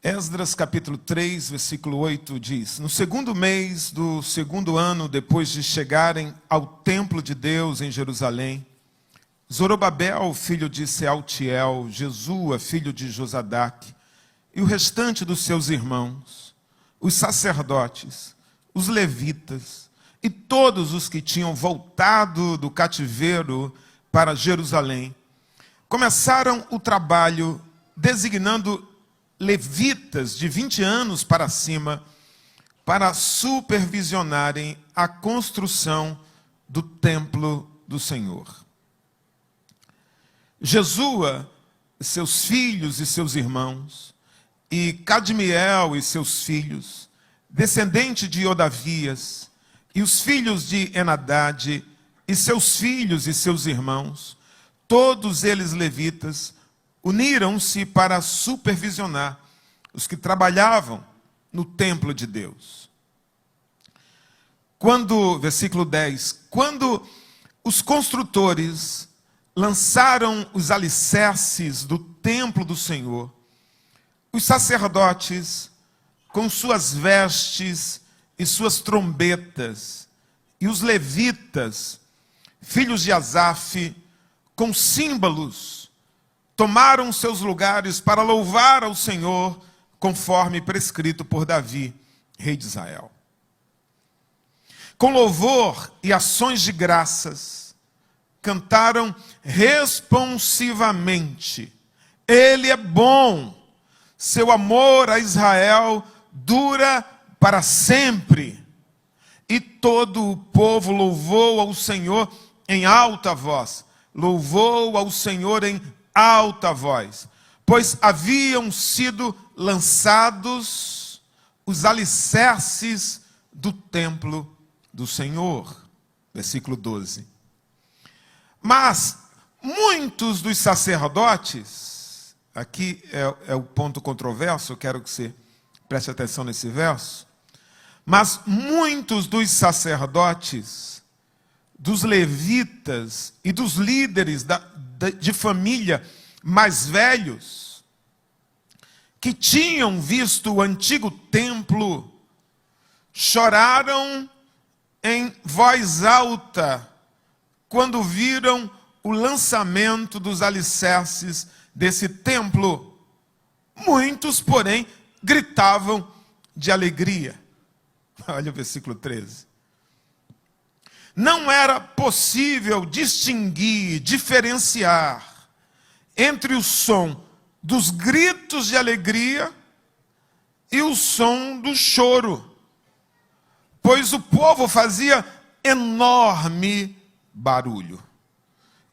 Esdras capítulo 3, versículo 8 diz: No segundo mês do segundo ano, depois de chegarem ao templo de Deus em Jerusalém, Zorobabel, filho de Sealtiel, Jesua, filho de Josadaque, e o restante dos seus irmãos, os sacerdotes, os levitas e todos os que tinham voltado do cativeiro para Jerusalém, começaram o trabalho designando levitas de 20 anos para cima para supervisionarem a construção do templo do Senhor. Jesua, seus filhos e seus irmãos, e Cadmiel e seus filhos, descendente de Odavias, e os filhos de Enadade, e seus filhos e seus irmãos, todos eles levitas, uniram-se para supervisionar os que trabalhavam no templo de Deus. Versículo 10, quando os construtores lançaram os alicerces do templo do Senhor, os sacerdotes, com suas vestes e suas trombetas, e os levitas, filhos de Asaf, com símbolos, tomaram seus lugares para louvar ao Senhor, conforme prescrito por Davi, rei de Israel. Com louvor e ações de graças, cantaram responsivamente: Ele é bom, seu amor a Israel dura para sempre. E todo o povo louvou ao Senhor em alta voz. Louvou ao Senhor em alta voz, pois haviam sido lançados os alicerces do templo do Senhor. Versículo 12. Mas muitos dos sacerdotes, aqui é o ponto controverso, eu quero que você preste atenção nesse verso. Mas muitos dos sacerdotes, dos levitas e dos líderes de família mais velhos, que tinham visto o antigo templo, choraram em voz alta quando viram o lançamento dos alicerces desse templo. Muitos, porém, gritavam de alegria. Olha o versículo 13. Não era possível distinguir, diferenciar entre o som dos gritos de alegria e o som do choro, pois o povo fazia enorme barulho,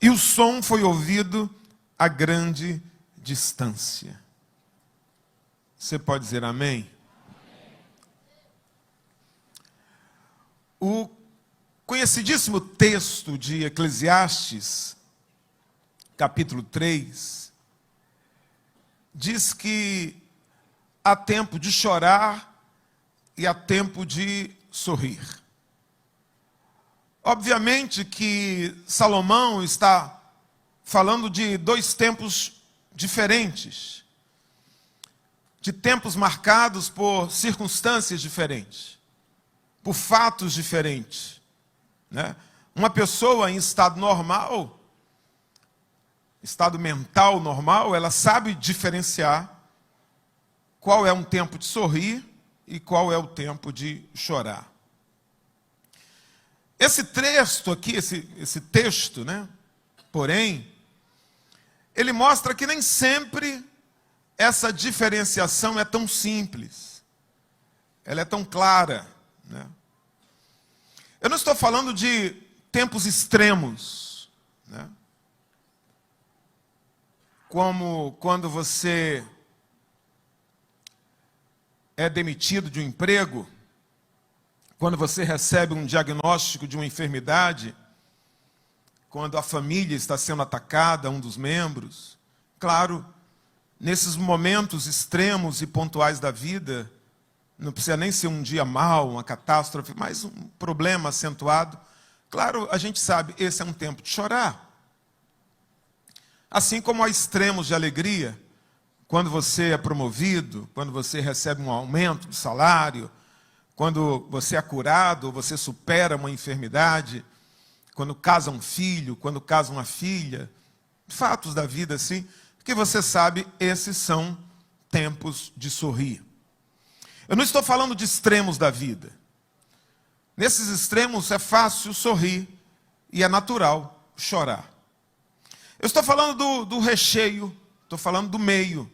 e o som foi ouvido a grande distância. Você pode dizer amém? O conhecidíssimo texto de Eclesiastes, capítulo 3, diz que há tempo de chorar e há tempo de sorrir. Obviamente que Salomão está falando de dois tempos diferentes, de tempos marcados por circunstâncias diferentes, por fatos diferentes, né? Uma pessoa em estado normal, estado mental normal, ela sabe diferenciar qual é um tempo de sorrir e qual é o tempo de chorar. Esse texto aqui, esse texto, né? Porém, ele mostra que nem sempre essa diferenciação é tão simples, ela é tão clara, né? Eu não estou falando de tempos extremos, né? Como quando você é demitido de um emprego, quando você recebe um diagnóstico de uma enfermidade, quando a família está sendo atacada, um dos membros. Claro, nesses momentos extremos e pontuais da vida, não precisa nem ser um dia mau, uma catástrofe, mas um problema acentuado. Claro, a gente sabe, esse é um tempo de chorar. Assim como há extremos de alegria, quando você é promovido, quando você recebe um aumento de salário, quando você é curado, você supera uma enfermidade, quando casa um filho, quando casa uma filha, fatos da vida assim, que você sabe, esses são tempos de sorrir. Eu não estou falando de extremos da vida. Nesses extremos é fácil sorrir e é natural chorar. Eu estou falando do recheio, estou falando do meio.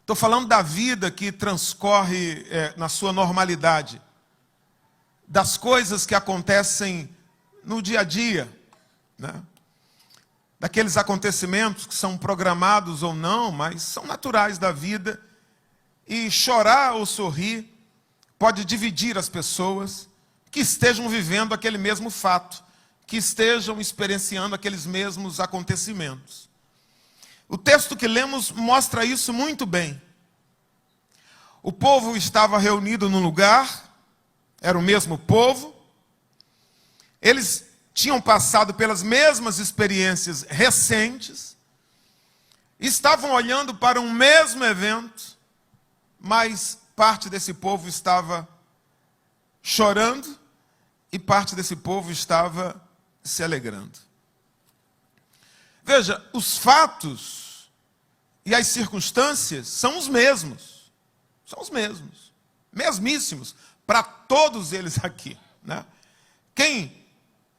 Estou falando da vida que transcorre na sua normalidade, das coisas que acontecem no dia a dia, né? Daqueles acontecimentos que são programados ou não, mas são naturais da vida. E chorar ou sorrir pode dividir as pessoas que estejam vivendo aquele mesmo fato, que estejam experienciando aqueles mesmos acontecimentos. O texto que lemos mostra isso muito bem. O povo estava reunido num lugar, era o mesmo povo, eles tinham passado pelas mesmas experiências recentes, estavam olhando para um mesmo evento, mas parte desse povo estava chorando e parte desse povo estava se alegrando. Veja, os fatos e as circunstâncias são os mesmos. São os mesmos. Mesmíssimos para todos eles aqui, né?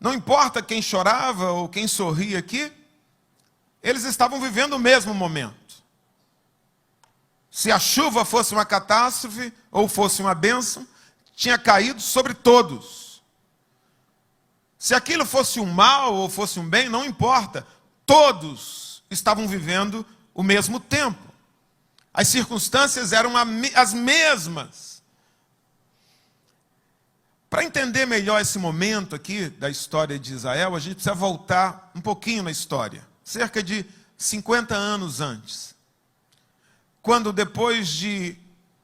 Não importa quem chorava ou quem sorria aqui, eles estavam vivendo o mesmo momento. Se a chuva fosse uma catástrofe ou fosse uma bênção, tinha caído sobre todos. Se aquilo fosse um mal ou fosse um bem, não importa. Todos estavam vivendo o mesmo tempo. As circunstâncias eram as mesmas. Para entender melhor esse momento aqui da história de Israel, a gente precisa voltar um pouquinho na história. Cerca de 50 anos antes. Quando depois de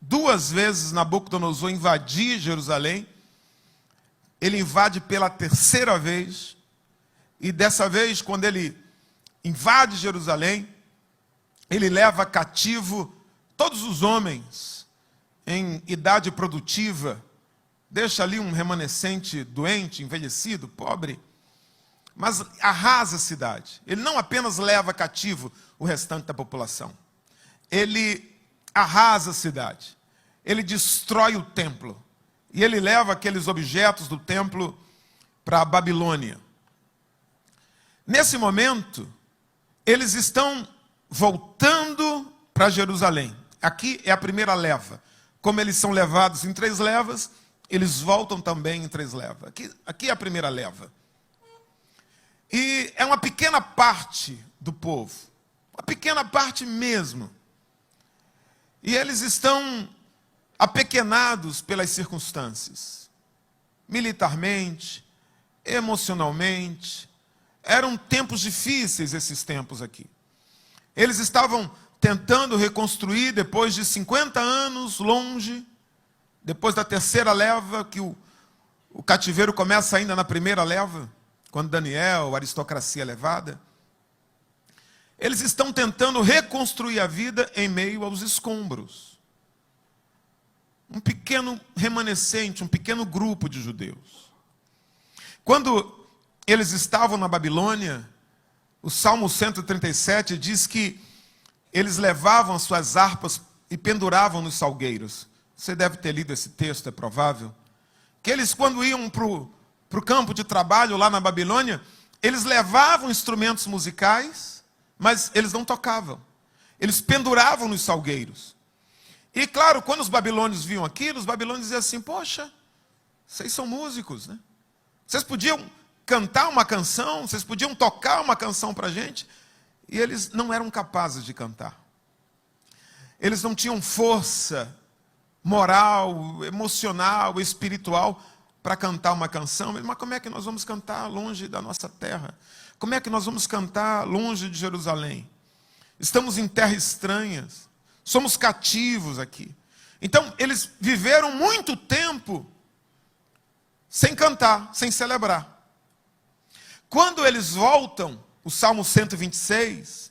2 vezes Nabucodonosor invadir Jerusalém, ele invade pela 3ª vez, e dessa vez, quando ele invade Jerusalém, ele leva cativo todos os homens em idade produtiva, deixa ali um remanescente doente, envelhecido, pobre, mas arrasa a cidade. Ele não apenas leva cativo o restante da população, ele arrasa a cidade, ele destrói o templo, e ele leva aqueles objetos do templo para a Babilônia. Nesse momento, eles estão voltando para Jerusalém. Aqui é a primeira leva. Como eles são levados em 3 levas, eles voltam também em 3 levas. Aqui é a primeira leva. E é uma pequena parte do povo. Uma pequena parte mesmo. E eles estão apequenados pelas circunstâncias. Militarmente, emocionalmente. Eram tempos difíceis esses tempos aqui. Eles estavam tentando reconstruir depois de 50 anos longe, depois da 3ª leva, que o cativeiro começa ainda na 1ª leva, quando Daniel, a aristocracia é levada. Eles estão tentando reconstruir a vida em meio aos escombros. Um pequeno remanescente, um pequeno grupo de judeus. Quando eles estavam na Babilônia, o Salmo 137 diz que eles levavam as suas harpas e penduravam nos salgueiros. Você deve ter lido esse texto, é provável. Que eles, quando iam para o campo de trabalho lá na Babilônia, eles levavam instrumentos musicais, mas eles não tocavam. Eles penduravam nos salgueiros. E claro, quando os babilônios viam aquilo, os babilônios diziam assim: poxa, vocês são músicos, né? Vocês podiam cantar uma canção, vocês podiam tocar uma canção para a gente. E eles não eram capazes de cantar. Eles não tinham força moral, emocional, espiritual para cantar uma canção. Mas como é que nós vamos cantar longe da nossa terra? Como é que nós vamos cantar longe de Jerusalém? Estamos em terra estranha, somos cativos aqui. Então, eles viveram muito tempo sem cantar, sem celebrar. Quando eles voltam, o Salmo 126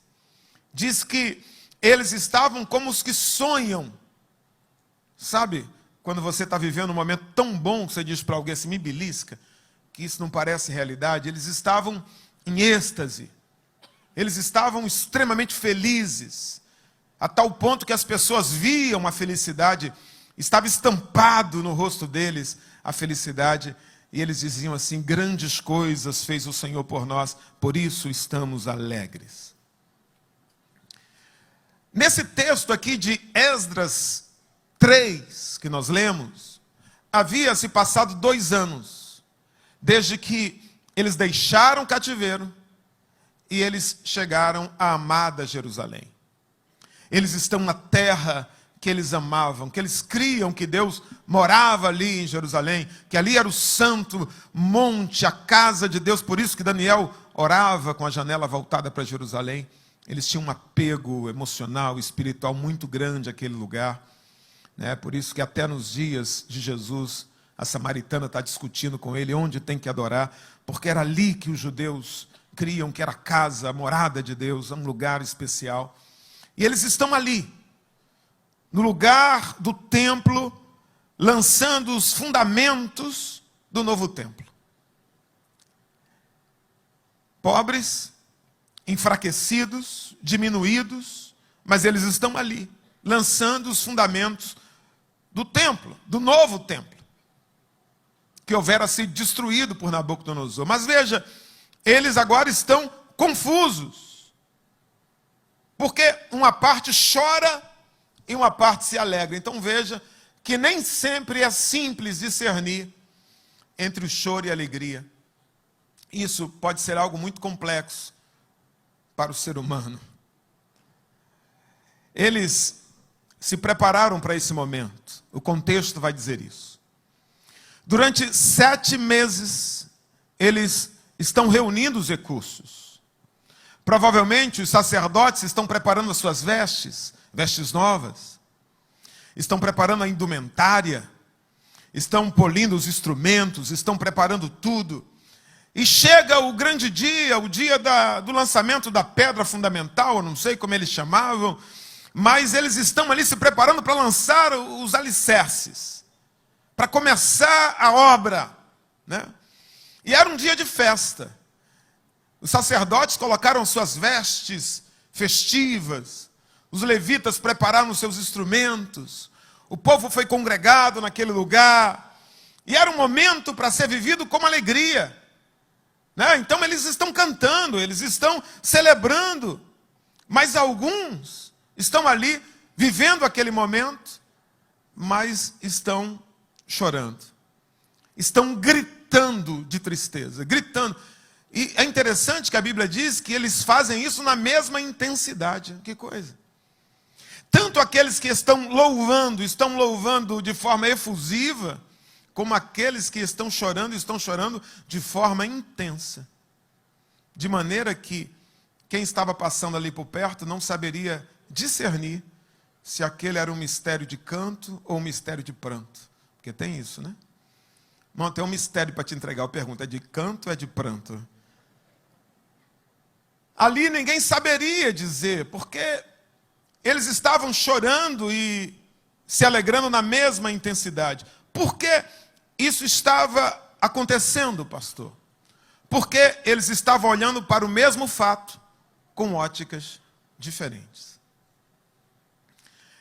diz que Eles estavam como os que sonham. Sabe, quando você está vivendo um momento tão bom que você diz para alguém assim, me belisca, que isso não parece realidade. Eles estavam em êxtase. Eles estavam extremamente felizes, a tal ponto que as pessoas viam a felicidade, estava estampado no rosto deles a felicidade, e eles diziam assim, grandes coisas fez o Senhor por nós, por isso estamos alegres. Nesse texto aqui de Esdras 3, que nós lemos, havia se passado 2 anos, desde que eles deixaram o cativeiro e eles chegaram à amada Jerusalém. Eles estão na terra que eles amavam, que eles criam que Deus morava ali em Jerusalém, que ali era o santo monte, a casa de Deus, por isso que Daniel orava com a janela voltada para Jerusalém. Eles tinham um apego emocional, espiritual muito grande àquele lugar, né? Por isso que até nos dias de Jesus, a samaritana está discutindo com ele onde tem que adorar, porque era ali que os judeus criam que era a casa, a morada de Deus, um lugar especial. E eles estão ali, no lugar do templo, lançando os fundamentos do novo templo. Pobres, enfraquecidos, diminuídos, mas eles estão ali, lançando os fundamentos do templo, do novo templo, que houvera sido destruído por Nabucodonosor. Mas veja, eles agora estão confusos, porque uma parte chora e uma parte se alegra. Então veja que nem sempre é simples discernir entre o choro e a alegria. Isso pode ser algo muito complexo para o ser humano. Eles se prepararam para esse momento. O contexto vai dizer isso. Durante 7 meses, eles estão reunindo os recursos. Provavelmente os sacerdotes estão preparando as suas vestes novas. Estão preparando a indumentária. Estão polindo os instrumentos, estão preparando tudo. E chega o grande dia, o dia do lançamento da pedra fundamental, eu não sei como eles chamavam, mas eles estão ali se preparando para lançar os alicerces, para começar a obra, né? E era um dia de festa. Os sacerdotes colocaram suas vestes festivas, os levitas prepararam seus instrumentos, o povo foi congregado naquele lugar, e era um momento para ser vivido com alegria. Então eles estão cantando, eles estão celebrando, mas alguns estão ali vivendo aquele momento, mas estão chorando, estão gritando de tristeza, gritando. E é interessante que a Bíblia diz que eles fazem isso na mesma intensidade. Que coisa! Tanto aqueles que estão louvando de forma efusiva, como aqueles que estão chorando de forma intensa. De maneira que quem estava passando ali por perto não saberia discernir se aquele era um mistério de canto ou um mistério de pranto. Porque tem isso, né? Não, tem um mistério para te entregar. Eu pergunto, é de canto ou é de pranto? Ali ninguém saberia dizer, porque eles estavam chorando e se alegrando na mesma intensidade. Por que isso estava acontecendo, pastor? Porque eles estavam olhando para o mesmo fato com óticas diferentes.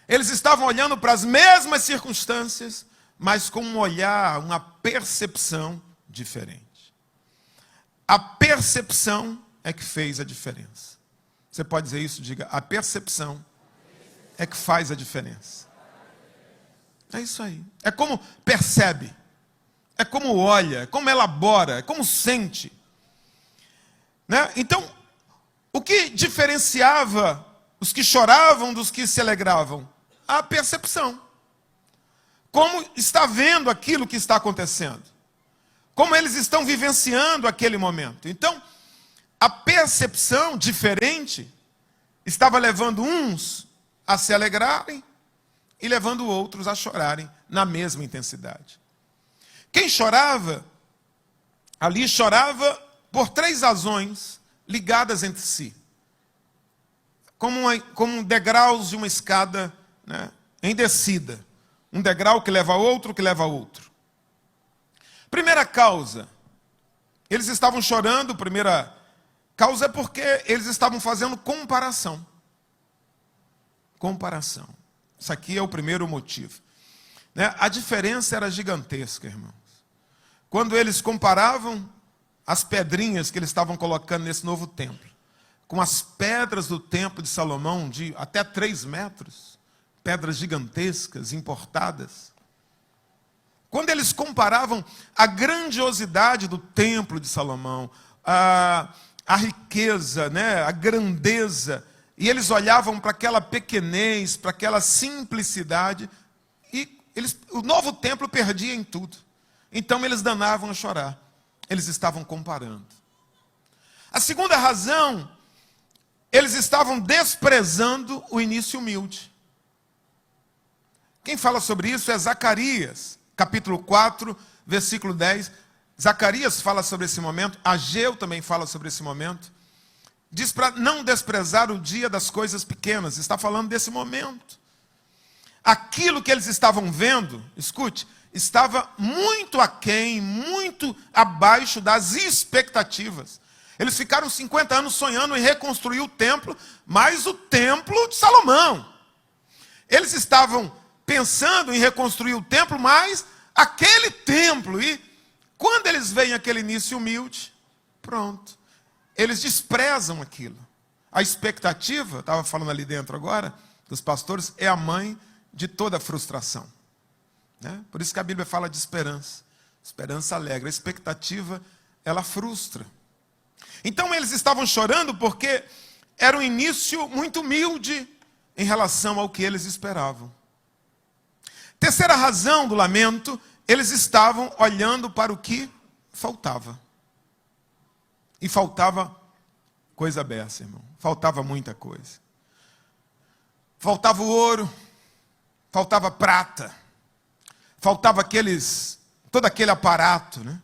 Eles estavam olhando para as mesmas circunstâncias, mas com um olhar, uma percepção diferente. A percepção é que fez a diferença. Você pode dizer isso? Diga, a percepção é que faz a diferença. É isso aí. É como percebe. É como olha, é como elabora, é como sente. Né? Então, o que diferenciava os que choravam dos que se alegravam? A percepção. Como está vendo aquilo que está acontecendo. Como eles estão vivenciando aquele momento. Então, a percepção diferente estava levando uns a se alegrarem e levando outros a chorarem na mesma intensidade. Quem chorava, ali chorava por 3 razões ligadas entre si. como degraus de uma escada, né, em descida. Um degrau que leva a outro, que leva a outro. Primeira causa, eles estavam chorando. Primeira causa é porque eles estavam fazendo comparação. Comparação. Isso aqui é o primeiro motivo. Né? A diferença era gigantesca, irmãos. Quando eles comparavam as pedrinhas que eles estavam colocando nesse novo templo com as pedras do templo de Salomão, de até 3 metros, pedras gigantescas, importadas. Quando eles comparavam a grandiosidade do templo de Salomão, a riqueza, né, a grandeza, e eles olhavam para aquela pequenez, para aquela simplicidade, e o novo templo perdia em tudo. Então eles danavam a chorar. Eles estavam comparando. A segunda razão, eles estavam desprezando o início humilde. Quem fala sobre isso é Zacarias, capítulo 4, versículo 10. Zacarias fala sobre esse momento, Ageu também fala sobre esse momento. Diz para não desprezar o dia das coisas pequenas. Está falando desse momento. Aquilo que eles estavam vendo, escute, estava muito aquém, muito abaixo das expectativas. Eles ficaram 50 anos sonhando em reconstruir o templo, mas o templo de Salomão. Eles estavam pensando em reconstruir o templo, mas aquele templo. E quando eles veem aquele início humilde, pronto. Eles desprezam aquilo. A expectativa, estava falando ali dentro agora, dos pastores, é a mãe de toda frustração. Né? Por isso que a Bíblia fala de esperança. Esperança alegra. A expectativa, ela frustra. Então eles estavam chorando porque era um início muito humilde em relação ao que eles esperavam. Terceira razão do lamento, eles estavam olhando para o que faltava. E faltava coisa beça, irmão. Faltava muita coisa. Faltava o ouro, faltava prata, faltava todo aquele aparato, né,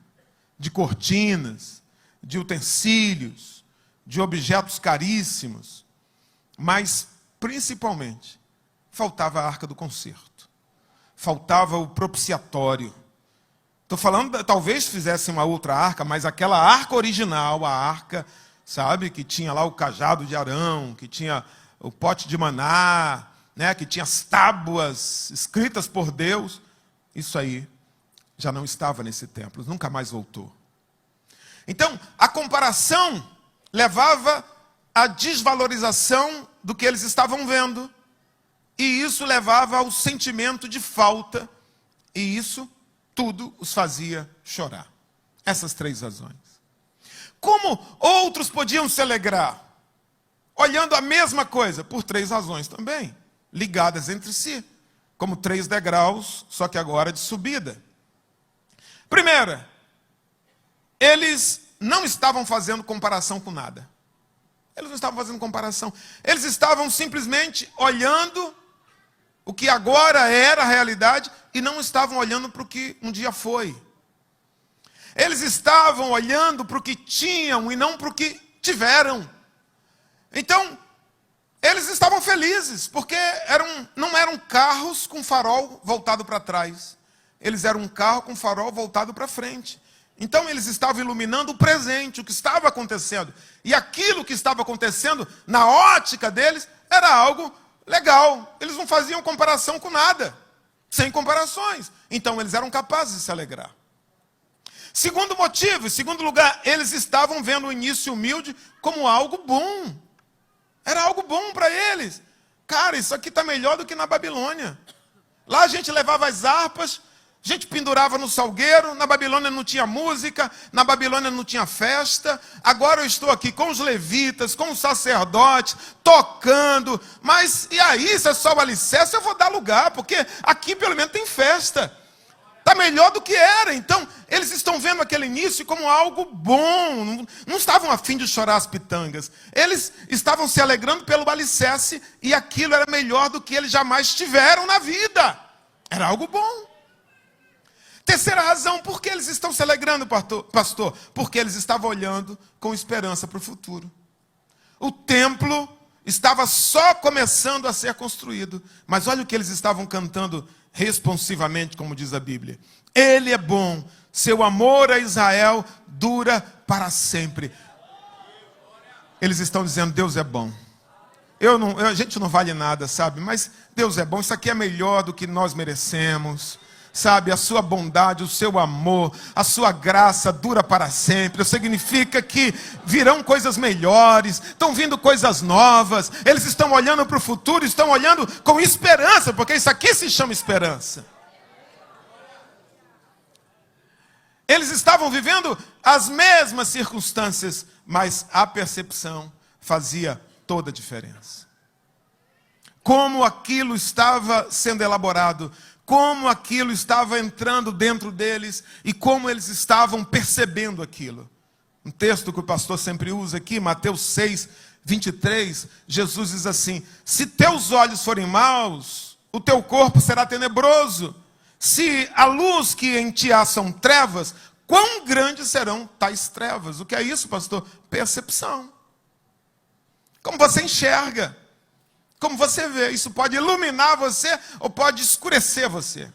de cortinas, de utensílios, de objetos caríssimos, mas, principalmente, faltava a arca do concerto, faltava o propiciatório. Estou falando, talvez fizessem uma outra arca, mas aquela arca original, a arca, sabe, que tinha lá o cajado de Arão, que tinha o pote de maná, né, que tinha as tábuas escritas por Deus, isso aí já não estava nesse templo, nunca mais voltou. Então, a comparação levava à desvalorização do que eles estavam vendo. E isso levava ao sentimento de falta. E isso tudo os fazia chorar. Essas 3 razões. Como outros podiam se alegrar? Olhando a mesma coisa, por 3 razões também, ligadas entre si. Como 3 degraus, só que agora de subida. Primeira, eles não estavam fazendo comparação com nada. Eles não estavam fazendo comparação. Eles estavam simplesmente olhando o que agora era a realidade e não estavam olhando para o que um dia foi. Eles estavam olhando para o que tinham e não para o que tiveram. Então, eles estavam felizes, porque não eram carros com farol voltado para trás. Eles eram um carro com farol voltado para frente. Então eles estavam iluminando o presente, o que estava acontecendo. E aquilo que estava acontecendo, na ótica deles, era algo legal. Eles não faziam comparação com nada, sem comparações. Então eles eram capazes de se alegrar. Segundo motivo, em segundo lugar, eles estavam vendo o início humilde como algo bom. Era algo bom para eles. Cara, isso aqui está melhor do que na Babilônia. Lá a gente levava as harpas, a gente pendurava no salgueiro. Na Babilônia não tinha música, na Babilônia não tinha festa. Agora eu estou aqui com os levitas, com os sacerdotes, tocando. Mas e aí, se é só o alicerce, eu vou dar lugar, porque aqui pelo menos tem festa. Está melhor do que era. Então, eles estão vendo aquele início como algo bom. Não estavam a fim de chorar as pitangas. Eles estavam se alegrando pelo alicerce e aquilo era melhor do que eles jamais tiveram na vida. Era algo bom. Terceira razão, por que eles estão se alegrando, pastor? Porque eles estavam olhando com esperança para o futuro. O templo estava só começando a ser construído. Mas olha o que eles estavam cantando responsivamente, como diz a Bíblia. Ele é bom, seu amor a Israel dura para sempre. Eles estão dizendo, Deus é bom. A gente não vale nada, sabe? Mas Deus é bom, isso aqui é melhor do que nós merecemos. Sabe, a sua bondade, o seu amor, a sua graça dura para sempre. Significa que virão coisas melhores, estão vindo coisas novas. Eles estão olhando para o futuro, estão olhando com esperança, porque isso aqui se chama esperança. Eles estavam vivendo as mesmas circunstâncias, mas a percepção fazia toda a diferença. Como aquilo estava sendo elaborado, como aquilo estava entrando dentro deles e como eles estavam percebendo aquilo. Um texto que o pastor sempre usa aqui, Mateus 6, 23, Jesus diz assim: se teus olhos forem maus, o teu corpo será tenebroso. Se a luz que em ti há são trevas, quão grandes serão tais trevas? O que é isso, pastor? Percepção. Como você enxerga. Como você vê, isso pode iluminar você ou pode escurecer você.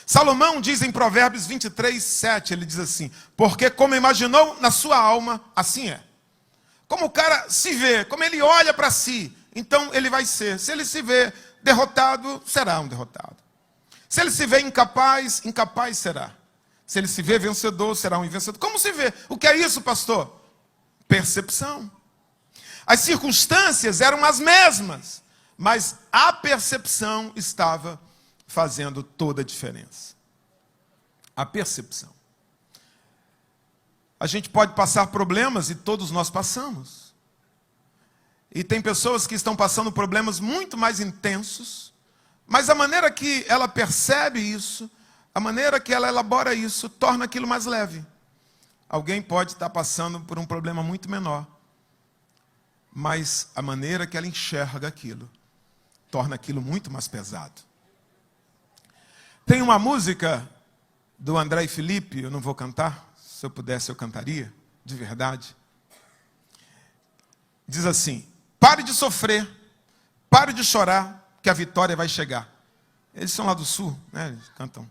Salomão diz em Provérbios 23, 7, ele diz assim: porque como imaginou na sua alma, assim é. Como o cara se vê, como ele olha para si, então ele vai ser. Se ele se vê derrotado, será um derrotado. Se ele se vê incapaz, incapaz será. Se ele se vê vencedor, será um vencedor. Como se vê? O que é isso, pastor? Percepção. As circunstâncias eram as mesmas, mas a percepção estava fazendo toda a diferença. A percepção. A gente pode passar problemas e todos nós passamos. E tem pessoas que estão passando problemas muito mais intensos, mas a maneira que ela percebe isso, a maneira que ela elabora isso, torna aquilo mais leve. Alguém pode estar passando por um problema muito menor, mas a maneira que ela enxerga aquilo torna aquilo muito mais pesado. Tem uma música do André e Felipe, eu não vou cantar, se eu pudesse eu cantaria, de verdade. Diz assim: pare de sofrer, pare de chorar, que a vitória vai chegar. Eles são lá do sul, né? Eles cantam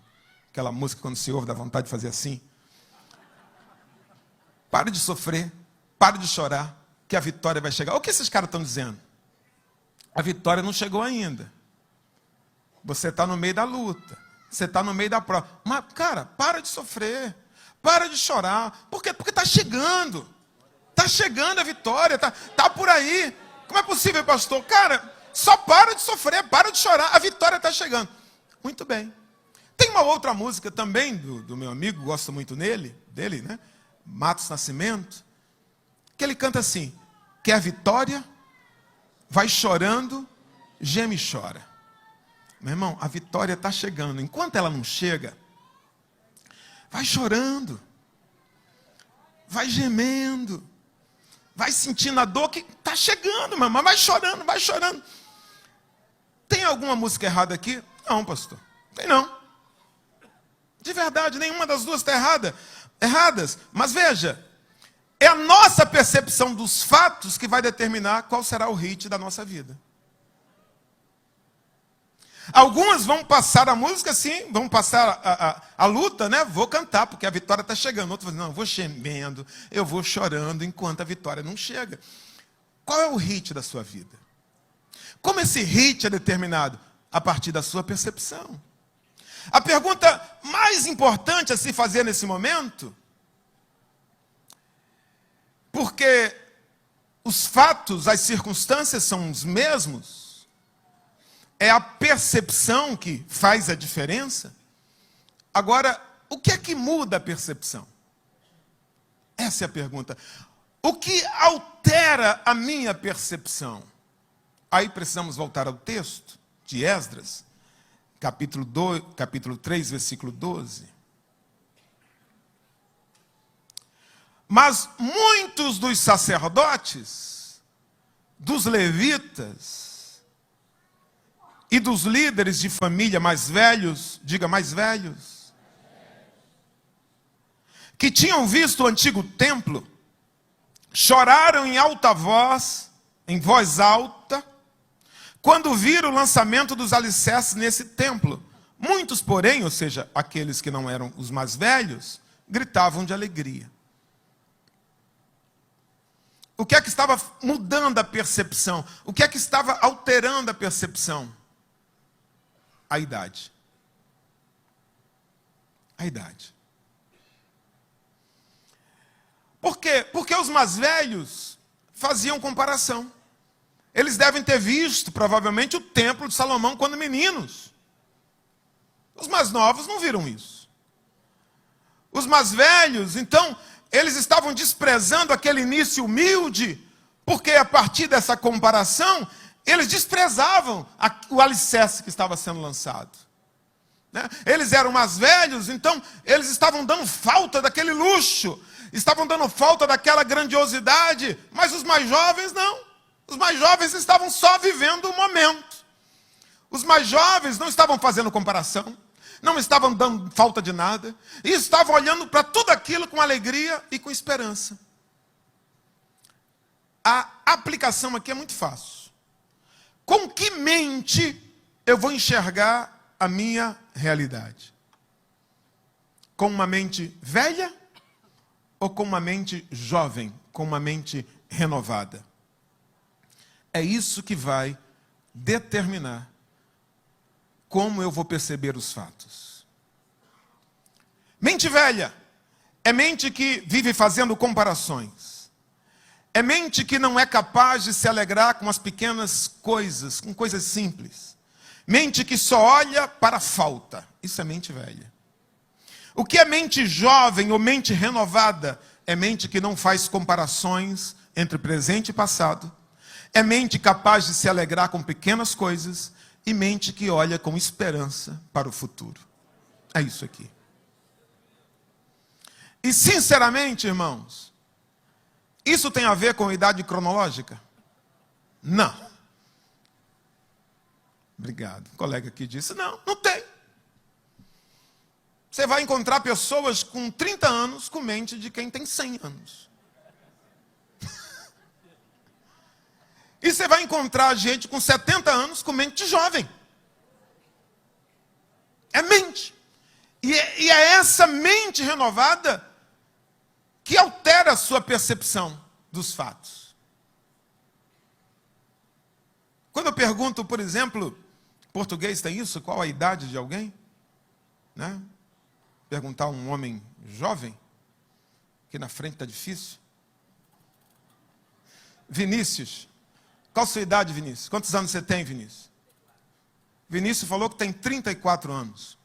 aquela música quando se ouve, dá vontade de fazer assim. Pare de sofrer, pare de chorar, que a vitória vai chegar. O que esses caras estão dizendo? A vitória não chegou ainda. Você está no meio da luta. Você está no meio da prova. Mas, cara, para de sofrer. Para de chorar. Por quê? Porque está chegando. Está chegando a vitória. Está por aí. Como é possível, pastor? Cara, só para de sofrer. Para de chorar. A vitória está chegando. Muito bem. Tem uma outra música também do meu amigo. Gosto muito dele, né? Matos Nascimento. Que ele canta assim: quer vitória? Vai chorando, geme e chora. Meu irmão, a vitória está chegando. Enquanto ela não chega, vai chorando, vai gemendo, vai sentindo a dor que está chegando, meu irmão. Vai chorando, vai chorando. Tem alguma música errada aqui? Não, pastor. Tem não. De verdade, nenhuma das duas está erradas. Mas veja, é a nossa percepção dos fatos que vai determinar qual será o hit da nossa vida. Algumas vão passar a música, sim, vão passar a luta, né? Vou cantar, porque a vitória está chegando. Outros vão dizer, não, eu vou gemendo, eu vou chorando enquanto a vitória não chega. Qual é o hit da sua vida? Como esse hit é determinado? A partir da sua percepção. A pergunta mais importante a se fazer nesse momento, porque os fatos, as circunstâncias são os mesmos, é a percepção que faz a diferença. Agora, o que é que muda a percepção? Essa é a pergunta. O que altera a minha percepção? Aí precisamos voltar ao texto de Esdras, capítulo 3, versículo 12. Mas muitos dos sacerdotes, dos levitas e dos líderes de família mais velhos, diga mais velhos, que tinham visto o antigo templo, choraram em alta voz em voz alta, quando viram o lançamento dos alicerces nesse templo. Muitos, porém, ou seja, aqueles que não eram os mais velhos, gritavam de alegria. O que é que estava mudando a percepção? O que é que estava alterando a percepção? A idade. A idade. Por quê? Porque os mais velhos faziam comparação. Eles devem ter visto, provavelmente, o templo de Salomão quando meninos. Os mais novos não viram isso. Os mais velhos, então, eles estavam desprezando aquele início humilde, porque a partir dessa comparação, eles desprezavam o alicerce que estava sendo lançado. Eles eram mais velhos, então eles estavam dando falta daquele luxo, estavam dando falta daquela grandiosidade, mas os mais jovens não. Os mais jovens estavam só vivendo o momento. Os mais jovens não estavam fazendo comparação, não estavam dando falta de nada, e estavam olhando para tudo aquilo com alegria e com esperança. A aplicação aqui é muito fácil. Com que mente eu vou enxergar a minha realidade? Com uma mente velha ou com uma mente jovem, com uma mente renovada? É isso que vai determinar como eu vou perceber os fatos. Mente velha é mente que vive fazendo comparações. É mente que não é capaz de se alegrar com as pequenas coisas, com coisas simples. Mente que só olha para a falta. Isso é mente velha. O que é mente jovem ou mente renovada? É mente que não faz comparações entre presente e passado. É mente capaz de se alegrar com pequenas coisas e mente que olha com esperança para o futuro. É isso aqui. E sinceramente, irmãos, isso tem a ver com a idade cronológica? Não. Obrigado. O colega aqui disse, não, não tem. Você vai encontrar pessoas com 30 anos com mente de quem tem 100 anos. E você vai encontrar gente com 70 anos com mente de jovem. É mente. E é essa mente renovada que altera a sua percepção dos fatos. Quando eu pergunto, por exemplo, português tem isso? Qual a idade de alguém? Né? Perguntar a um homem jovem, que na frente está difícil. Vinícius. Qual a sua idade, Vinícius? Quantos anos você tem, Vinícius? Vinícius falou que tem 34 anos.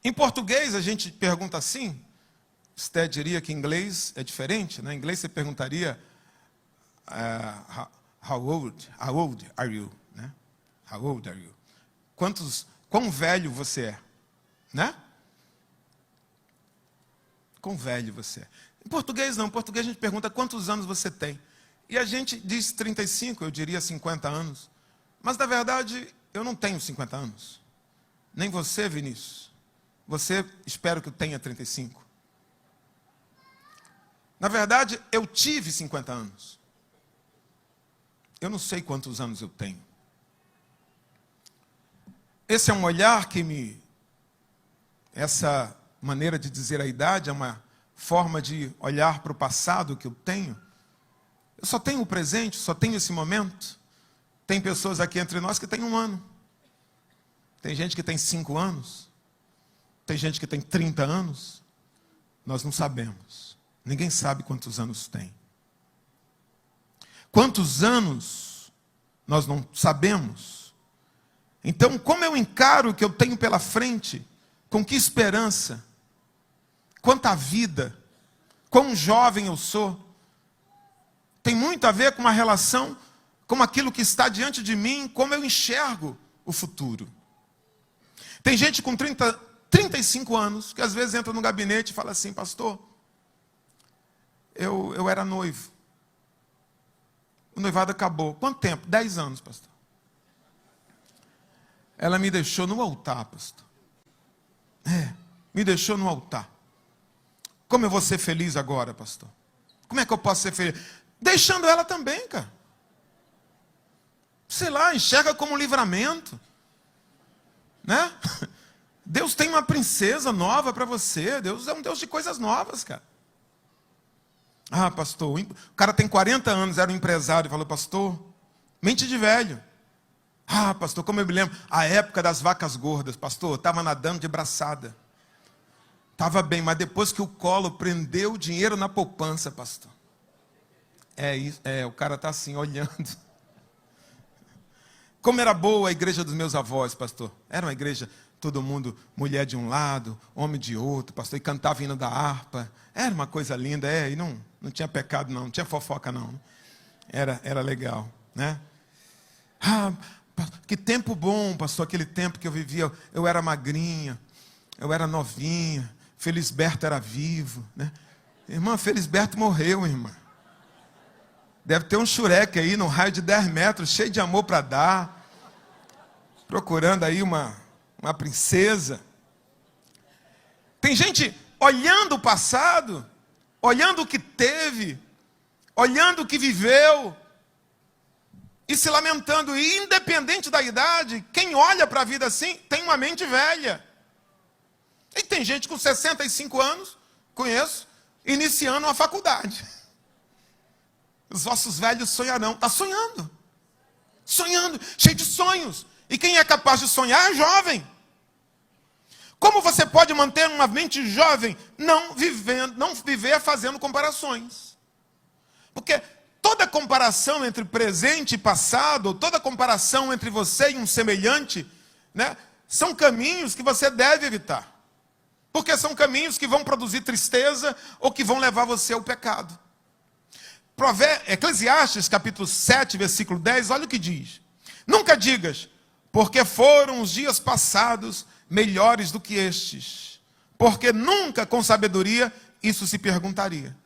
Em português, a gente pergunta assim. Sté diria que em inglês é diferente. Né? Em inglês, você perguntaria how old are you? Né? How old are you? Quão velho você é? Né? Quão velho você é? Em português, não. Em português, a gente pergunta quantos anos você tem. E a gente diz 35, eu diria 50 anos. Mas, na verdade, eu não tenho 50 anos. Nem você, Vinícius. Você, espero que tenha 35. Na verdade, eu tive 50 anos. Eu não sei quantos anos eu tenho. Esse é um olhar que essa maneira de dizer a idade é uma forma de olhar para o passado que eu tenho. Eu só tenho o presente, só tenho esse momento. Tem pessoas aqui entre nós que têm 1 ano. Tem gente que tem 5 anos. Tem gente que tem 30 anos. Nós não sabemos. Ninguém sabe quantos anos tem. Quantos anos nós não sabemos. Então, como eu encaro o que eu tenho pela frente? Com que esperança? Quanta vida? Quão jovem eu sou? Tem muito a ver com uma relação com aquilo que está diante de mim, como eu enxergo o futuro. Tem gente com 35 anos, que às vezes entra no gabinete e fala assim, pastor, eu era noivo. O noivado acabou. Quanto tempo? 10 anos, pastor. Ela me deixou no altar, pastor. Me deixou no altar. Como eu vou ser feliz agora, pastor? Como é que eu posso ser feliz? Deixando ela também, cara. sei lá, enxerga como um livramento, né? Deus tem uma princesa nova para você. Deus é um Deus de coisas novas, cara. Ah, pastor, o cara tem 40 anos, era um empresário, e falou, pastor, mente de velho. Ah, pastor, como eu me lembro, a época das vacas gordas, pastor, estava nadando de braçada. Estava bem, mas depois que o Collor prendeu o dinheiro na poupança, pastor. É isso, o cara está assim, olhando. Como era boa a igreja dos meus avós, pastor. Era uma igreja, todo mundo, mulher de um lado, homem de outro, pastor, e cantava hino da harpa. Era uma coisa linda, e não tinha pecado não tinha fofoca não. Era legal, né? Ah, que tempo bom, pastor, aquele tempo que eu vivia, eu era magrinha, eu era novinha, Felisberto era vivo, né? Irmã, Felisberto morreu, irmã. Deve ter um xureque aí no raio de 10 metros, cheio de amor para dar, procurando aí uma princesa. Tem gente olhando o passado, olhando o que teve, olhando o que viveu, e se lamentando. E independente da idade, quem olha para a vida assim, tem uma mente velha. E tem gente com 65 anos, conheço, iniciando uma faculdade. Os vossos velhos sonharão. Está sonhando. Sonhando, cheio de sonhos. E quem é capaz de sonhar é jovem. Como você pode manter uma mente jovem não viver fazendo comparações? Porque toda comparação entre presente e passado, toda comparação entre você e um semelhante, né, são caminhos que você deve evitar. Porque são caminhos que vão produzir tristeza ou que vão levar você ao pecado. Eclesiastes, capítulo 7, versículo 10, olha o que diz. Nunca digas, porque foram os dias passados melhores do que estes. Porque nunca com sabedoria isso se perguntaria.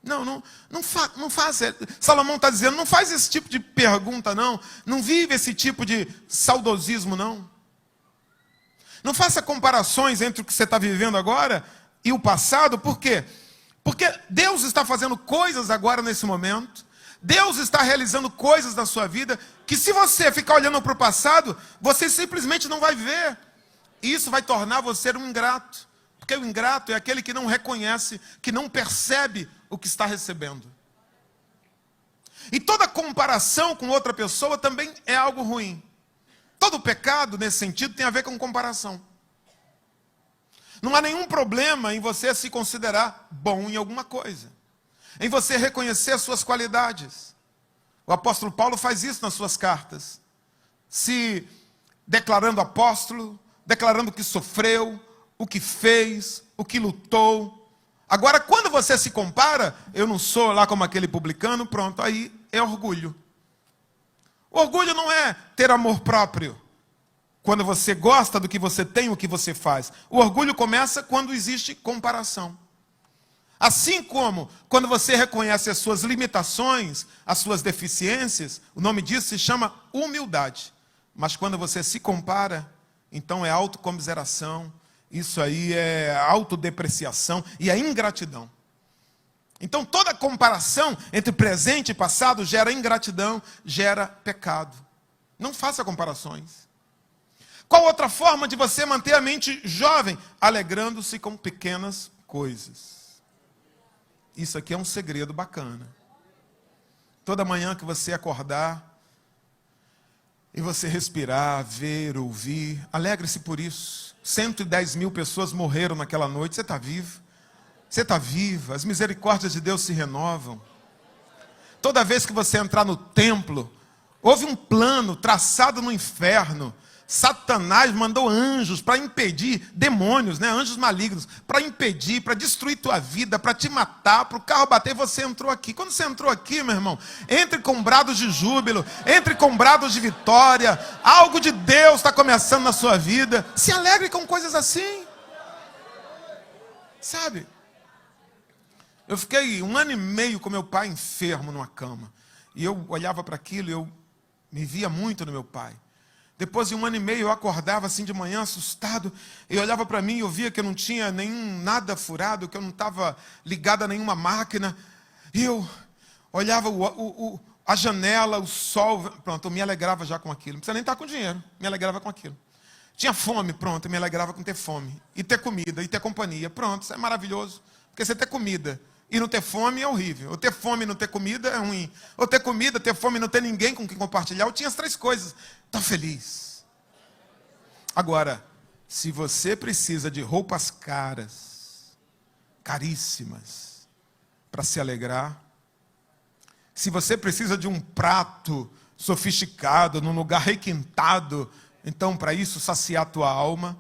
Não faz. Salomão está dizendo, não faz esse tipo de pergunta, não. Não vive esse tipo de saudosismo, não. Não faça comparações entre o que você está vivendo agora e o passado. Por quê? Porque Deus está fazendo coisas agora nesse momento. Deus está realizando coisas na sua vida que, se você ficar olhando para o passado, você simplesmente não vai ver. E isso vai tornar você um ingrato. Porque o ingrato é aquele que não reconhece, que não percebe o que está recebendo. E toda comparação com outra pessoa também é algo ruim. Todo pecado, nesse sentido, tem a ver com comparação. Não há nenhum problema em você se considerar bom em alguma coisa. Em você reconhecer as suas qualidades. O apóstolo Paulo faz isso nas suas cartas. Se declarando apóstolo, declarando o que sofreu, o que fez, o que lutou. Agora, quando você se compara, eu não sou lá como aquele publicano, pronto, aí é orgulho. O orgulho não é ter amor próprio. Quando você gosta do que você tem, o que você faz. O orgulho começa quando existe comparação. Assim como quando você reconhece as suas limitações, as suas deficiências, o nome disso se chama humildade. Mas quando você se compara, então é autocomiseração, isso aí é autodepreciação e é ingratidão. Então toda comparação entre presente e passado gera ingratidão, gera pecado. Não faça comparações. Qual outra forma de você manter a mente jovem? Alegrando-se com pequenas coisas. Isso aqui é um segredo bacana. Toda manhã que você acordar e você respirar, ver, ouvir, alegre-se por isso. 110 mil pessoas morreram naquela noite. Você está vivo? Você está viva? As misericórdias de Deus se renovam. Toda vez que você entrar no templo, houve um plano traçado no inferno. Satanás mandou anjos para impedir, demônios, né? Anjos malignos, para impedir, para destruir tua vida, para te matar, para o carro bater, e você entrou aqui. Quando você entrou aqui, meu irmão, entre com brados de júbilo, entre com brados de vitória. Algo de Deus está começando na sua vida. Se alegre com coisas assim. Sabe? Eu fiquei 1 ano e meio com meu pai enfermo numa cama. E eu olhava para aquilo e eu me via muito no meu pai. Depois de 1 ano e meio, eu acordava assim de manhã, assustado. E olhava para mim e eu via que eu não tinha nada furado, que eu não estava ligado a nenhuma máquina. E eu olhava a janela, o sol, pronto, eu me alegrava já com aquilo. Não precisa nem estar com dinheiro, me alegrava com aquilo. Tinha fome, pronto, eu me alegrava com ter fome. E ter comida, e ter companhia, pronto, isso é maravilhoso. Porque você ter comida e não ter fome é horrível. Ou ter fome e não ter comida é ruim. Ou ter comida, ter fome e não ter ninguém com quem compartilhar. Eu tinha as três coisas. Estou feliz. Agora, se você precisa de roupas caras, caríssimas, para se alegrar, se você precisa de um prato sofisticado, num lugar requintado, então para isso saciar a tua alma,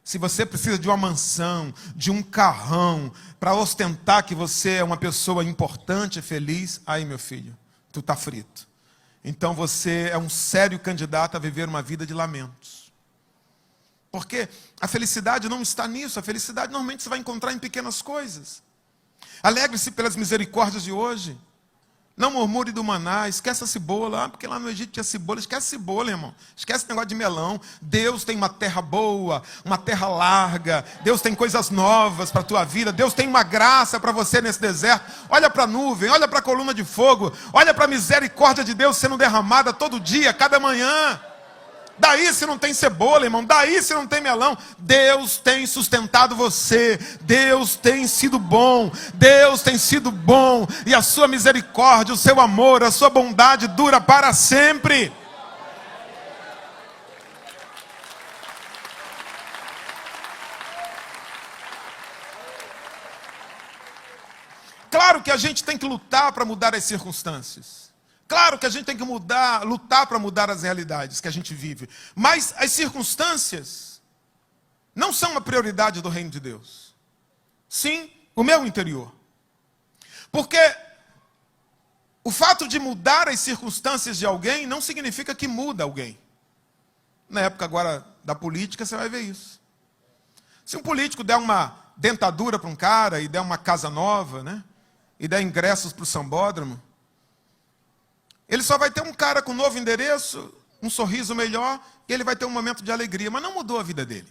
se você precisa de uma mansão, de um carrão, para ostentar que você é uma pessoa importante e feliz, aí meu filho, tu está frito. Então você é um sério candidato a viver uma vida de lamentos. Porque a felicidade não está nisso, a felicidade normalmente você vai encontrar em pequenas coisas. Alegre-se pelas misericórdias de hoje. Não murmure do maná, esquece a cebola, porque lá no Egito tinha cebola, esquece cebola, irmão. Esquece o negócio de melão. Deus tem uma terra boa, uma terra larga. Deus tem coisas novas para a tua vida. Deus tem uma graça para você nesse deserto. Olha para a nuvem, olha para a coluna de fogo, olha para a misericórdia de Deus sendo derramada todo dia, cada manhã. Daí se não tem cebola, irmão, daí se não tem melão, Deus tem sustentado você, Deus tem sido bom, e a sua misericórdia, o seu amor, a sua bondade dura para sempre. Claro que a gente tem que lutar para mudar as circunstâncias. Claro que a gente tem que lutar para mudar as realidades que a gente vive. Mas as circunstâncias não são uma prioridade do reino de Deus. Sim, o meu interior. Porque o fato de mudar as circunstâncias de alguém não significa que muda alguém. Na época agora da política você vai ver isso. Se um político der uma dentadura para um cara e der uma casa nova, né? E der ingressos para o sambódromo, ele só vai ter um cara com um novo endereço, um sorriso melhor, e ele vai ter um momento de alegria, mas não mudou a vida dele.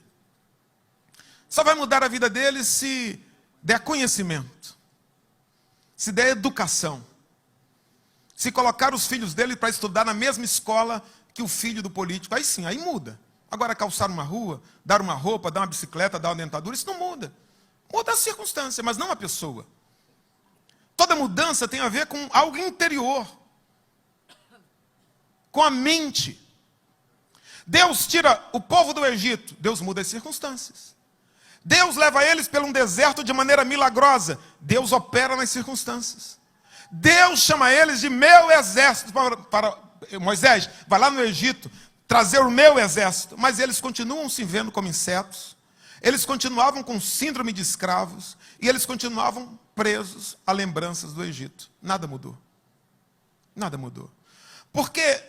Só vai mudar a vida dele se der conhecimento, se der educação, se colocar os filhos dele para estudar na mesma escola que o filho do político. Aí sim, aí muda. Agora calçar uma rua, dar uma roupa, dar uma bicicleta, dar uma dentadura, isso não muda. Muda a circunstância, mas não a pessoa. Toda mudança tem a ver com algo interior, com a mente. Deus tira o povo do Egito, Deus muda as circunstâncias. Deus leva eles pelo um deserto de maneira milagrosa, Deus opera nas circunstâncias. Deus chama eles de meu exército, para Moisés, vai lá no Egito, trazer o meu exército. Mas eles continuam se vendo como insetos, eles continuavam com síndrome de escravos, e eles continuavam presos a lembranças do Egito. Nada mudou. Nada mudou. Porque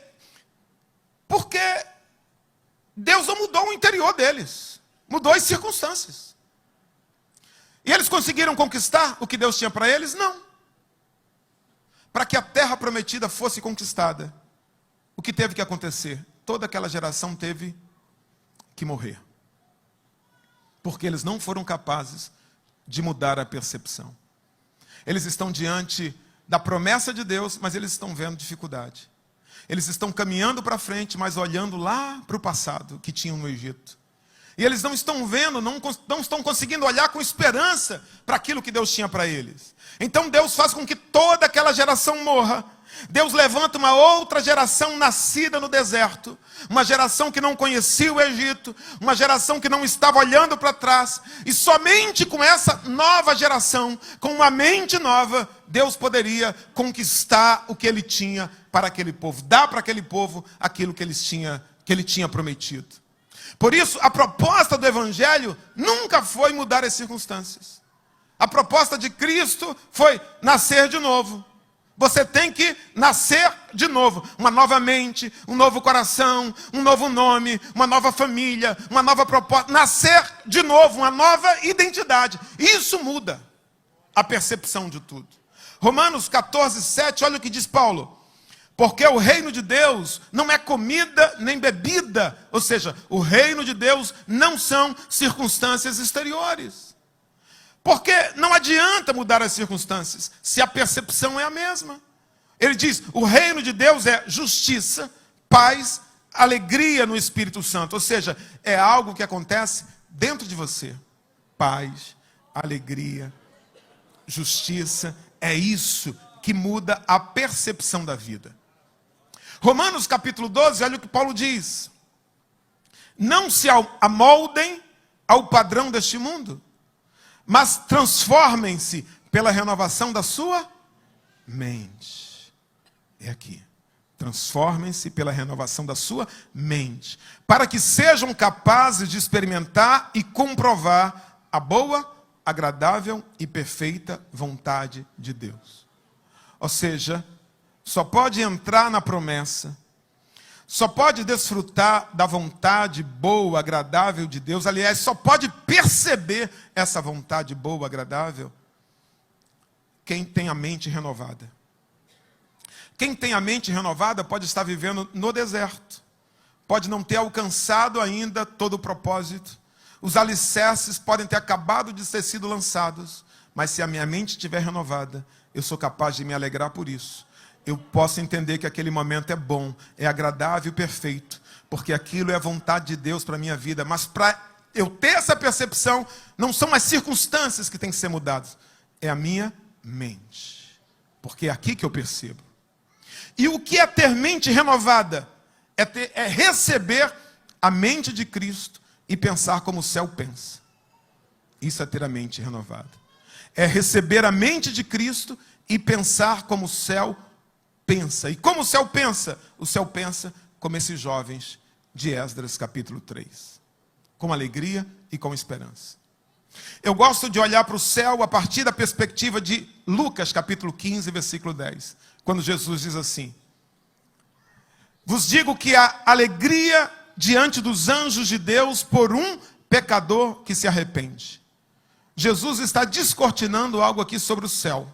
Deus não mudou o interior deles. Mudou as circunstâncias. E eles conseguiram conquistar o que Deus tinha para eles? Não. Para que a terra prometida fosse conquistada, o que teve que acontecer? Toda aquela geração teve que morrer. Porque eles não foram capazes de mudar a percepção. Eles estão diante da promessa de Deus, mas eles estão vendo dificuldade. Eles estão caminhando para frente, mas olhando lá para o passado que tinham no Egito. E eles não estão vendo, não estão conseguindo olhar com esperança para aquilo que Deus tinha para eles. Então Deus faz com que toda aquela geração morra. Deus levanta uma outra geração nascida no deserto. Uma geração que não conhecia o Egito. Uma geração que não estava olhando para trás. E somente com essa nova geração, com uma mente nova, Deus poderia conquistar o que Ele tinha para aquele povo. Dar para aquele povo aquilo que Ele tinha prometido. Por isso, a proposta do Evangelho nunca foi mudar as circunstâncias. A proposta de Cristo foi nascer de novo. Você tem que nascer de novo. Uma nova mente, um novo coração, um novo nome, uma nova família, uma nova proposta. Nascer de novo, uma nova identidade. Isso muda a percepção de tudo. Romanos 14, 7, olha o que diz Paulo. Porque o reino de Deus não é comida nem bebida. Ou seja, o reino de Deus não são circunstâncias exteriores. Porque não adianta mudar as circunstâncias se a percepção é a mesma. Ele diz, o reino de Deus é justiça, paz, alegria no Espírito Santo. Ou seja, é algo que acontece dentro de você. Paz, alegria, justiça, é isso que muda a percepção da vida. Romanos capítulo 12, olha o que Paulo diz. Não se amoldem ao padrão deste mundo, mas transformem-se pela renovação da sua mente. É aqui. Transformem-se pela renovação da sua mente, para que sejam capazes de experimentar e comprovar a boa, agradável e perfeita vontade de Deus. Ou seja, só pode entrar na promessa, só pode desfrutar da vontade boa, agradável de Deus, aliás, só pode perceber essa vontade boa, agradável, quem tem a mente renovada. Quem tem a mente renovada pode estar vivendo no deserto, pode não ter alcançado ainda todo o propósito, os alicerces podem ter acabado de ter sido lançados, mas se a minha mente estiver renovada, eu sou capaz de me alegrar por isso. Eu posso entender que aquele momento é bom, é agradável e perfeito, porque aquilo é a vontade de Deus para a minha vida. Mas para eu ter essa percepção, não são as circunstâncias que têm que ser mudadas, é a minha mente, porque é aqui que eu percebo. E o que é ter mente renovada? É receber a mente de Cristo e pensar como o céu pensa. Isso é ter a mente renovada. É receber a mente de Cristo e pensar como o céu pensa. E como o céu pensa? O céu pensa como esses jovens de Esdras capítulo 3. Com alegria e com esperança. Eu gosto de olhar para o céu a partir da perspectiva de Lucas capítulo 15, versículo 10. Quando Jesus diz assim: vos digo que há alegria diante dos anjos de Deus por um pecador que se arrepende. Jesus está descortinando algo aqui sobre o céu,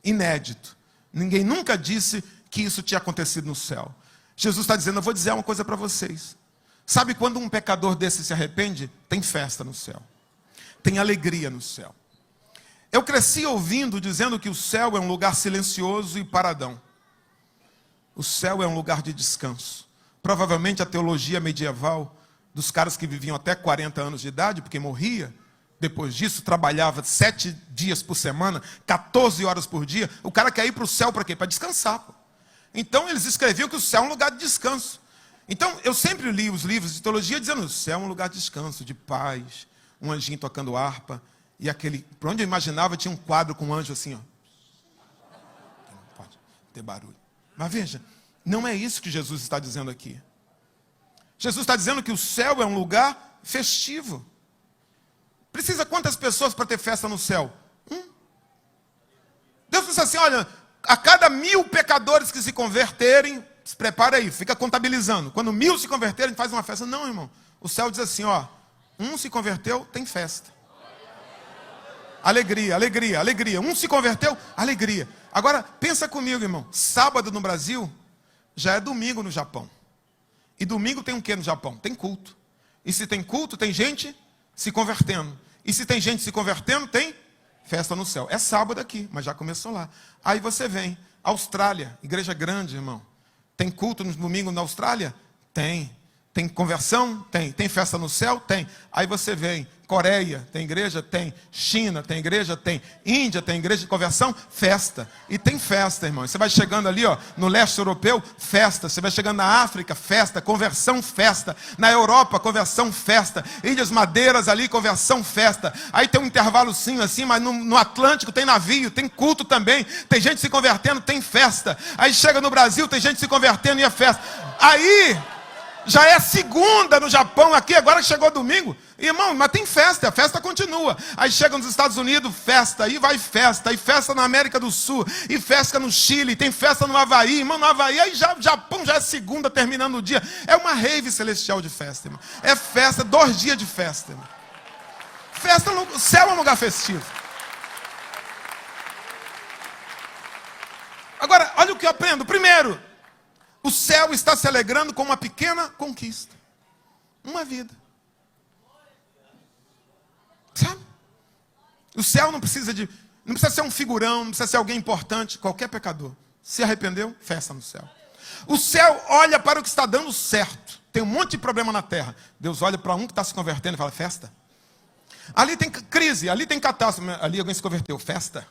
inédito. Ninguém nunca disse que isso tinha acontecido no céu. Jesus está dizendo, eu vou dizer uma coisa para vocês. Sabe quando um pecador desse se arrepende? Tem festa no céu. Tem alegria no céu. Eu cresci ouvindo, dizendo que o céu é um lugar silencioso e paradão. O céu é um lugar de descanso. Provavelmente a teologia medieval dos caras que viviam até 40 anos de idade, porque morria, depois disso trabalhava 7 dias por semana, 14 horas por dia. O cara quer ir para o céu para quê? Para descansar. Pô. Então eles escreviam que o céu é um lugar de descanso. Então eu sempre li os livros de teologia dizendo, o céu é um lugar de descanso, de paz, um anjinho tocando harpa, e aquele, por onde eu imaginava, tinha um quadro com um anjo assim, ó. Não pode ter barulho. Mas veja, não é isso que Jesus está dizendo aqui. Jesus está dizendo que o céu é um lugar festivo. Precisa quantas pessoas para ter festa no céu? Deus disse assim, olha, a cada 1000 pecadores que se converterem, se prepara aí, fica contabilizando. Quando 1000 se converterem, faz uma festa. Não, irmão. O céu diz assim, ó, um se converteu, tem festa. Alegria, alegria, alegria. Um se converteu, alegria. Agora, pensa comigo, irmão. Sábado no Brasil, já é domingo no Japão. E domingo tem o que no Japão? Tem culto. E se tem culto, tem gente se convertendo. E se tem gente se convertendo, tem festa no céu. É sábado aqui, mas já começou lá. Aí você vem. Austrália, igreja grande, irmão. Tem culto no domingo na Austrália? Tem. Tem conversão? Tem. Tem festa no céu? Tem. Aí você vem. Coreia, tem igreja? Tem. China, tem igreja? Tem. Índia, tem igreja de conversão? Festa. E tem festa, irmão. Você vai chegando ali, ó, no leste europeu, festa. Você vai chegando na África, festa. Conversão, festa. Na Europa, conversão, festa. Ilhas Madeiras ali, conversão, festa. Aí tem um intervalozinho assim, mas no Atlântico tem navio, tem culto também. Tem gente se convertendo, tem festa. Aí chega no Brasil, tem gente se convertendo e é festa. Aí já é segunda no Japão aqui, agora chegou domingo. Irmão, mas tem festa, a festa continua. Aí chega nos Estados Unidos, festa, aí vai festa, aí festa na América do Sul, e festa no Chile, tem festa no Havaí, irmão, no Havaí, aí já, Japão já é segunda, terminando o dia. É uma rave celestial de festa, irmão. É festa, 2 dias de festa, irmão. Festa, o céu é um lugar festivo. Agora, olha o que eu aprendo. Primeiro, o céu está se alegrando com uma pequena conquista. Uma vida. Sabe? O céu não precisa ser um figurão, não precisa ser alguém importante. Qualquer pecador Se arrependeu? Festa no céu. O céu olha para o que está dando certo. Tem um monte de problema na terra. Deus olha para um que está se convertendo e fala, festa. Ali tem crise, ali tem catástrofe, ali alguém se converteu, festa.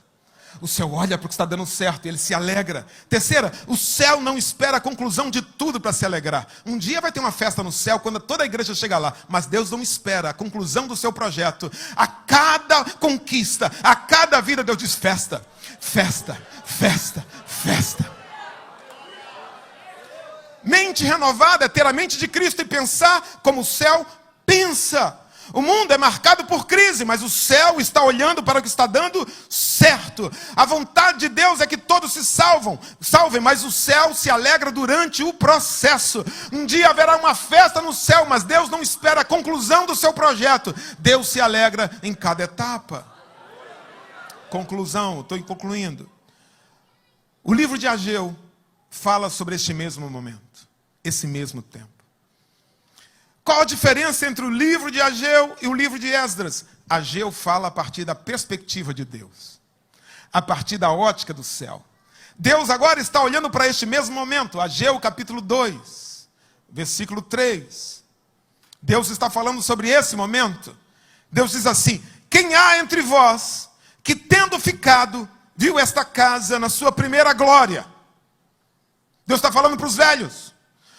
O céu olha para o que está dando certo e ele se alegra. Terceira, o céu não espera a conclusão de tudo para se alegrar. Um dia vai ter uma festa no céu quando toda a igreja chegar lá. Mas Deus não espera a conclusão do seu projeto. A cada conquista, a cada vida, Deus diz festa, festa, festa, festa. Mente renovada é ter a mente de Cristo e pensar como o céu pensa. O mundo é marcado por crise, mas o céu está olhando para o que está dando certo. A vontade de Deus é que todos se salvem, mas o céu se alegra durante o processo. Um dia haverá uma festa no céu, mas Deus não espera a conclusão do seu projeto. Deus se alegra em cada etapa. Conclusão, estou concluindo. O livro de Ageu fala sobre este mesmo momento, esse mesmo tempo. Qual a diferença entre o livro de Ageu e o livro de Esdras? Ageu fala a partir da perspectiva de Deus, a partir da ótica do céu. Deus agora está olhando para este mesmo momento. Ageu capítulo 2, versículo 3. Deus está falando sobre esse momento. Deus diz assim: quem há entre vós que tendo ficado, viu esta casa na sua primeira glória? Deus está falando para os velhos.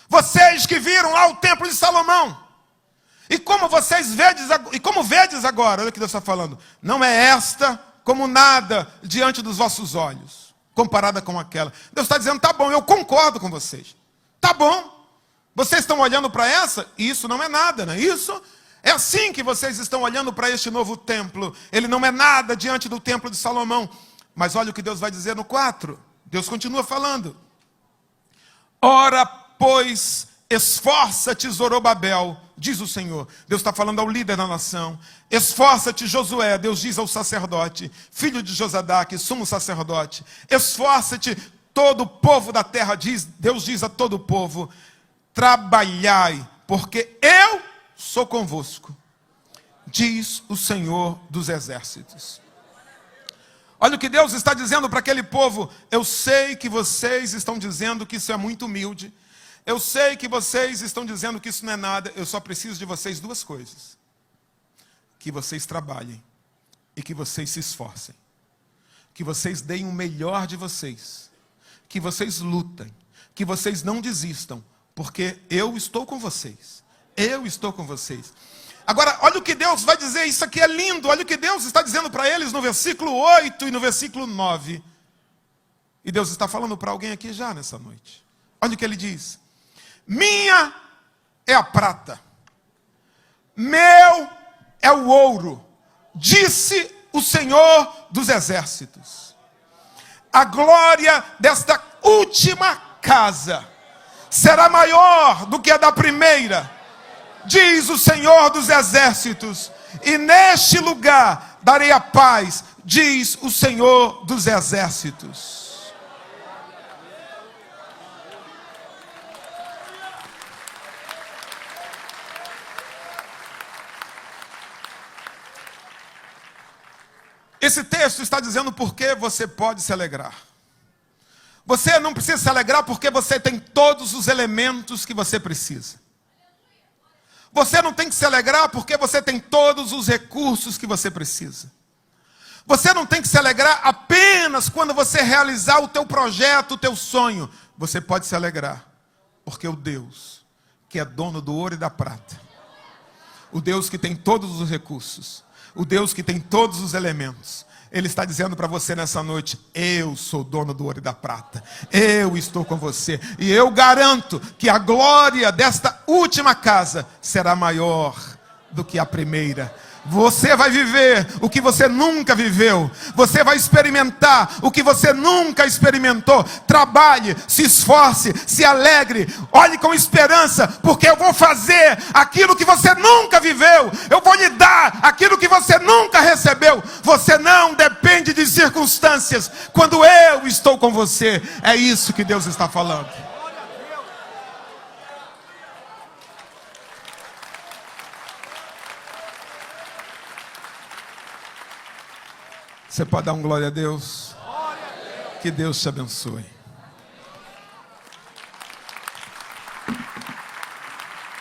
Vocês que viram lá o templo de Salomão. E como vedes agora, olha o que Deus está falando. Não é esta como nada diante dos vossos olhos, comparada com aquela. Deus está dizendo, tá bom, eu concordo com vocês. Tá bom. Vocês estão olhando para essa? Isso não é nada, não é isso? É assim que vocês estão olhando para este novo templo. Ele não é nada diante do templo de Salomão. Mas olha o que Deus vai dizer no 4. Deus continua falando. Ora, pois, esforça-te, Zorobabel, diz o Senhor. Deus está falando ao líder da nação. Esforça-te, Josué, Deus diz ao sacerdote, filho de Josadaque, sumo sacerdote. Esforça-te, todo o povo da terra, Deus diz a todo o povo, trabalhai, porque eu sou convosco, diz o Senhor dos exércitos. Olha o que Deus está dizendo para aquele povo. Eu sei que vocês estão dizendo que isso é muito humilde. Eu sei que vocês estão dizendo que isso não é nada. Eu só preciso de vocês duas coisas. Que vocês trabalhem e que vocês se esforcem. Que vocês deem o melhor de vocês. Que vocês lutem. Que vocês não desistam. Porque eu estou com vocês. Eu estou com vocês. Agora, olha o que Deus vai dizer, isso aqui é lindo. Olha o que Deus está dizendo para eles no versículo 8 e no versículo 9. E Deus está falando para alguém aqui já nessa noite. Olha o que ele diz. Minha é a prata, meu é o ouro, disse o Senhor dos exércitos. A glória desta última casa será maior do que a da primeira, diz o Senhor dos exércitos, e neste lugar darei a paz, diz o Senhor dos exércitos. Esse texto está dizendo por que você pode se alegrar. Você não precisa se alegrar porque você tem todos os elementos que você precisa. Você não tem que se alegrar porque você tem todos os recursos que você precisa. Você não tem que se alegrar apenas quando você realizar o teu projeto, o teu sonho. Você pode se alegrar porque o Deus que é dono do ouro e da prata, o Deus que tem todos os recursos, o Deus que tem todos os elementos, Ele está dizendo para você nessa noite, eu sou dono do ouro e da prata, eu estou com você, e eu garanto que a glória desta última casa será maior do que a primeira. Você vai viver o que você nunca viveu. Você vai experimentar o que você nunca experimentou. Trabalhe, se esforce, se alegre. Olhe com esperança, porque eu vou fazer aquilo que você nunca viveu. Eu vou lhe dar aquilo que você nunca recebeu. Você não depende de circunstâncias. Quando eu estou com você, é isso que Deus está falando. Você pode dar um glória a Deus? Que Deus te abençoe.